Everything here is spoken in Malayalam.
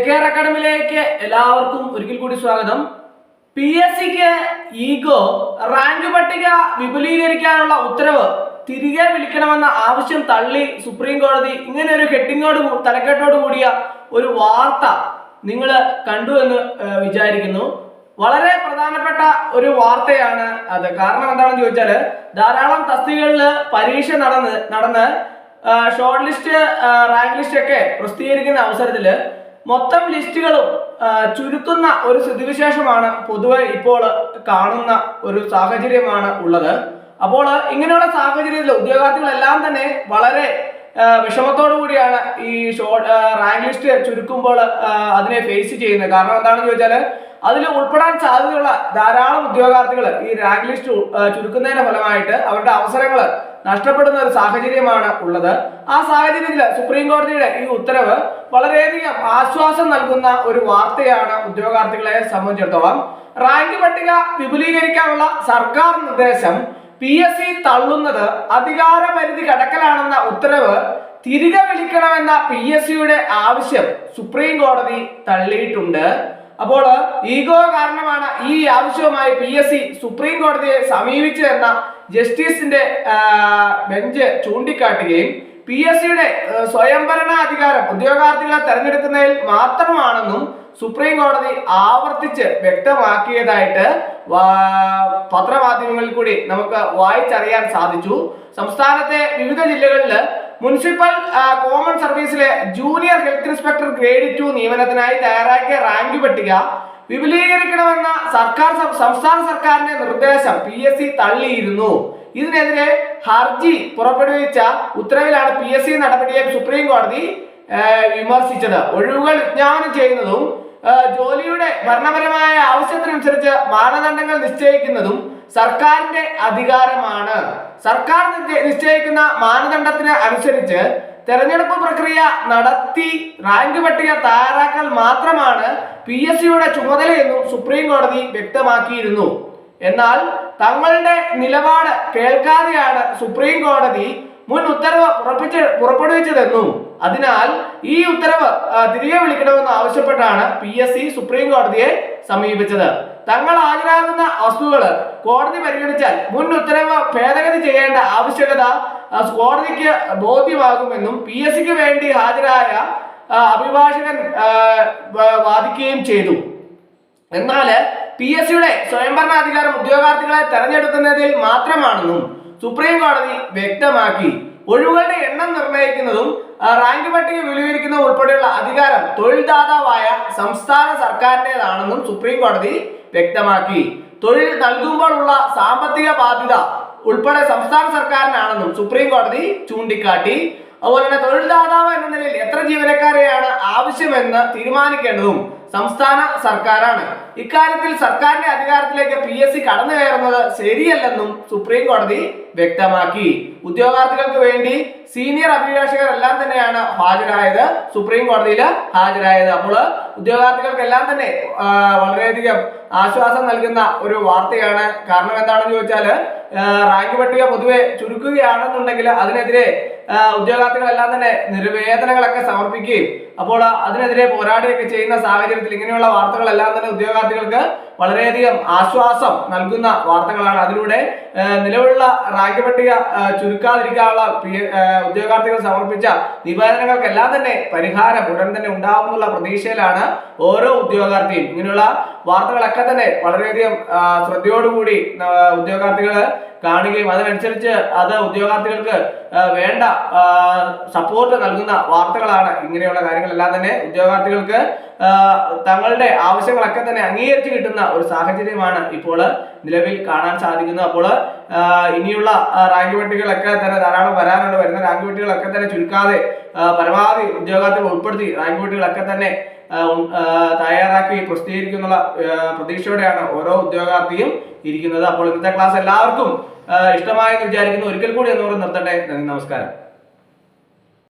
കെയർ അക്കാഡമിയിലേക്ക് എല്ലാവർക്കും ഒരിക്കൽ കൂടി സ്വാഗതം. PSCക്ക് ഈഗോ റാങ്ക് പട്ടിക വിപുലീകരിക്കാനുള്ള ഉത്തരവ് തിരികെ വിളിക്കണമെന്ന ആവശ്യം തള്ളി സുപ്രീം കോടതി. ഇങ്ങനെ ഒരു തലക്കെട്ടോട് കൂടിയ ഒരു വാർത്ത നിങ്ങൾ കണ്ടു എന്ന് വിചാരിക്കുന്നു. വളരെ പ്രധാനപ്പെട്ട ഒരു വാർത്തയാണ് അത്. കാരണം എന്താണെന്ന് ചോദിച്ചാൽ, ധാരാളം തസ്തികകളിൽ പരീക്ഷ നടന്ന് ഷോർട്ട് ലിസ്റ്റ്, റാങ്ക് ലിസ്റ്റ് ഒക്കെ പ്രസിദ്ധീകരിക്കുന്ന അവസരത്തിൽ മൊത്തം ലിസ്റ്റുകളും ചുരുക്കുന്ന ഒരു സ്ഥിതിവിശേഷമാണ് പൊതുവെ ഇപ്പോൾ കാണുന്ന ഒരു സാഹചര്യമാണ് ഉള്ളത്. അപ്പോൾ ഇങ്ങനെയുള്ള സാഹചര്യത്തിൽ ഉദ്യോഗാർത്ഥികളെല്ലാം തന്നെ വളരെ വിഷമത്തോടു കൂടിയാണ് ഈ റാങ്ക് ലിസ്റ്റ് ചുരുക്കുമ്പോൾ അതിനെ ഫേസ് ചെയ്യുന്നത്. കാരണം എന്താണെന്ന് ചോദിച്ചാൽ, അതിൽ ഉൾപ്പെടാൻ സാധ്യതയുള്ള ധാരാളം ഉദ്യോഗാർത്ഥികൾ ഈ റാങ്ക് ലിസ്റ്റ് ചുരുക്കുന്നതിന്റെ ഫലമായിട്ട് അവരുടെ അവസരങ്ങൾ നഷ്ടപ്പെടുന്ന ഒരു സാഹചര്യമാണ് ഉള്ളത്. ആ സാഹചര്യത്തിൽ സുപ്രീം കോടതിയുടെ ഈ ഉത്തരവ് വളരെയധികം ആശ്വാസം നൽകുന്ന ഒരു വാർത്തയാണ് ഉദ്യോഗാർത്ഥികളെ സംബന്ധിച്ചിടത്തോളം. റാങ്ക് പട്ടിക വിപുലീകരിക്കാനുള്ള സർക്കാർ നിർദ്ദേശം PSC തള്ളുന്നത് അധികാരപരിധി കടക്കലാണെന്ന ഉത്തരവ് തിരികെ വിളിക്കണമെന്ന PSCയുടെ ആവശ്യം സുപ്രീം കോടതി തള്ളിയിട്ടുണ്ട്. അപ്പോൾ ഈഗോ കാരണമാണ് ഈ ആവശ്യവുമായി PSC സുപ്രീം കോടതിയെ സമീപിച്ചതെന്ന ജസ്റ്റിസിന്റെ ബെഞ്ച് ചൂണ്ടിക്കാട്ടുകയും PSCയുടെ സ്വയംഭരണാധികാരം ഉദ്യോഗാർത്ഥികളെ തെരഞ്ഞെടുക്കുന്നതിൽ മാത്രമാണെന്നും സുപ്രീം കോടതി ആവർത്തിച്ച് വ്യക്തമാക്കിയതായിട്ട് പത്രമാധ്യമങ്ങളിൽ കൂടി നമുക്ക് വായിച്ചറിയാൻ സാധിച്ചു. സംസ്ഥാനത്തെ വിവിധ ജില്ലകളിൽ മുനിസിപ്പൽ കോമൺ സർവീസിലെ ജൂനിയർ ഹെൽത്ത് ഇൻസ്പെക്ടർ ഗ്രേഡ് 2 നിയമനത്തിനായി തയ്യാറാക്കിയ റാങ്ക് പട്ടിക വിപുലീകരിക്കണമെന്ന സംസ്ഥാന സർക്കാരിന്റെ നിർദ്ദേശം PSC തള്ളിയിരുന്നു. ഇതിനെതിരെ ഹർജി പുറപ്പെടുവിച്ച ഉത്തരവിലാണ് PSC നടപടിയെ സുപ്രീം കോടതി വിമർശിച്ചത്. ഒഴിവുകൾ വിജ്ഞാപനം ചെയ്യുന്നതും ജോലിയുടെ ഭരണപരമായ ആവശ്യത്തിനനുസരിച്ച് മാനദണ്ഡങ്ങൾ നിശ്ചയിക്കുന്നതും സർക്കാരിന്റെ അധികാരമാണ്. സർക്കാർ നിശ്ചയിക്കുന്ന മാനദണ്ഡത്തിന് അനുസരിച്ച് തെരഞ്ഞെടുപ്പ് പ്രക്രിയ നടത്തി റാങ്ക് പട്ടിക തയ്യാറാക്കൽ മാത്രമാണ് PSCയുടെ ചുമതലയെന്നും സുപ്രീം കോടതി വ്യക്തമാക്കിയിരുന്നു. എന്നാൽ തങ്ങളുടെ നിലപാട് കേൾക്കാതെയാണ് സുപ്രീം കോടതി മുൻ ഉത്തരവ് പുറപ്പെടുവിച്ചതെന്നും അതിനാൽ ഈ ഉത്തരവ് തിരികെ വിളിക്കണമെന്ന് ആവശ്യപ്പെട്ടാണ് PSC സുപ്രീം കോടതിയെ സമീപിച്ചത്. തങ്ങൾ ഹാജരാകുന്ന വസ്തുക്കൾ കോടതി പരിഗണിച്ചാൽ മുൻ ഉത്തരവ് ഭേദഗതി ചെയ്യേണ്ട ആവശ്യകത കോടതിക്ക് ബോധ്യമാകുമെന്നും PSCക്ക് വേണ്ടി ഹാജരായ അഭിഭാഷകൻ വാദിക്കുകയും ചെയ്തു. എന്നാൽ PSCയുടെ സ്വയംഭരണാധികാരം ഉദ്യോഗാർത്ഥികളെ തെരഞ്ഞെടുക്കുന്നതിൽ മാത്രമാണെന്നും സുപ്രീം കോടതി വ്യക്തമാക്കി. ഒഴിവുകളുടെ എണ്ണം നിർണ്ണയിക്കുന്നതും റാങ്ക് പട്ടിക വിപുലീകരിക്കുന്നതും ഉൾപ്പെടെയുള്ള അധികാരം തൊഴിൽദാതാവായ സംസ്ഥാന സർക്കാരിൻ്റെതാണെന്നും സുപ്രീം കോടതി വ്യക്തമാക്കി. തൊഴിൽ നൽകുമ്പോൾ ഉള്ള സാമ്പത്തിക ബാധ്യത ഉൾപ്പെടെ സംസ്ഥാന സർക്കാരിനാണെന്നും സുപ്രീം കോടതി ചൂണ്ടിക്കാട്ടി. അതുപോലെ തന്നെ തൊഴിൽദാതാവ് എന്ന നിലയിൽ എത്ര ജീവനക്കാരെയാണ് ആവശ്യമെന്ന് തീരുമാനിക്കേണ്ടതും സംസ്ഥാന സർക്കാരാണ്. ഇക്കാര്യത്തിൽ സർക്കാരിന്റെ അധികാരത്തിലേക്ക് PSC കടന്നു കയറുന്നത് ശരിയല്ലെന്നും സുപ്രീം കോടതി വ്യക്തമാക്കി. ഉദ്യോഗാർത്ഥികൾക്ക് വേണ്ടി സീനിയർ അഭിഭാഷകർ എല്ലാം തന്നെയാണ് സുപ്രീം കോടതിയിൽ ഹാജരായത്. അപ്പോൾ ഉദ്യോഗാർത്ഥികൾക്കെല്ലാം തന്നെ വളരെയധികം ആശ്വാസം നൽകുന്ന ഒരു വാർത്തയാണ്. കാരണം എന്താണെന്ന് ചോദിച്ചാൽ, റാങ്ക് പട്ടിക പൊതുവെ ചുരുക്കുകയാണെന്നുണ്ടെങ്കിൽ അതിനെതിരെ ഉദ്യോഗാർത്ഥികളെല്ലാം തന്നെ നിവേദനങ്ങളൊക്കെ സമർപ്പിക്കുകയും അപ്പോൾ അതിനെതിരെ പോരാടുകയൊക്കെ ചെയ്യുന്ന സാഹചര്യത്തിൽ ഇങ്ങനെയുള്ള വാർത്തകളെല്ലാം തന്നെ ഉദ്യോഗാർത്ഥികൾക്ക് വളരെയധികം ആശ്വാസം നൽകുന്ന വാർത്തകളാണ്. അതിലൂടെ നിലവിലുള്ള റാങ്ക് പട്ടിക ചുരുക്കാതിരിക്കാനുള്ള ഉദ്യോഗാർത്ഥികൾ സമർപ്പിച്ച നിവേദനങ്ങൾക്കെല്ലാം തന്നെ പരിഹാരം ഉടൻ തന്നെ ഉണ്ടാകുന്നുള്ള പ്രതീക്ഷയിലാണ് ഓരോ ഉദ്യോഗാർത്ഥിയും. ഇങ്ങനെയുള്ള വാർത്തകളൊക്കെ തന്നെ വളരെയധികം ശ്രദ്ധയോടുകൂടി ഉദ്യോഗാർത്ഥികൾ കാണുകയും അതിനനുസരിച്ച് അത് ഉദ്യോഗാർത്ഥികൾക്ക് വേണ്ട സപ്പോർട്ട് നൽകുന്ന വാർത്തകളാണ്. ഇങ്ങനെയുള്ള കാര്യങ്ങളെല്ലാം തന്നെ ഉദ്യോഗാർത്ഥികൾക്ക് തങ്ങളുടെ ആവശ്യങ്ങളൊക്കെ തന്നെ അംഗീകരിച്ച് കിട്ടുന്ന ഒരു സാഹചര്യമാണ് ഇപ്പോൾ നിലവിൽ കാണാൻ സാധിക്കുന്നത്. അപ്പോൾ ഇനിയുള്ള റാങ്ക് പട്ടികകളൊക്കെ തന്നെ ധാരാളം വരുന്ന റാങ്ക് പട്ടികകളൊക്കെ തന്നെ ചുരുക്കാതെ പരമാവധി ഉദ്യോഗാർത്ഥികൾ ഉൾപ്പെടുത്തി റാങ്ക് പട്ടികകളൊക്കെ തന്നെ തയ്യാറാക്കി പ്രസിദ്ധീകരിക്കുന്നുള്ള പ്രതീക്ഷയോടെയാണ് ഓരോ ഉദ്യോഗാർത്ഥിയും ഇരിക്കുന്നത്. അപ്പോൾ ഇന്നത്തെ ക്ലാസ് എല്ലാവർക്കും ഇഷ്ടമായെന്ന് വിചാരിക്കുന്നു. ഒരിക്കൽ കൂടി എന്നോട് നിർത്തട്ടെ. നന്ദി, നമസ്കാരം.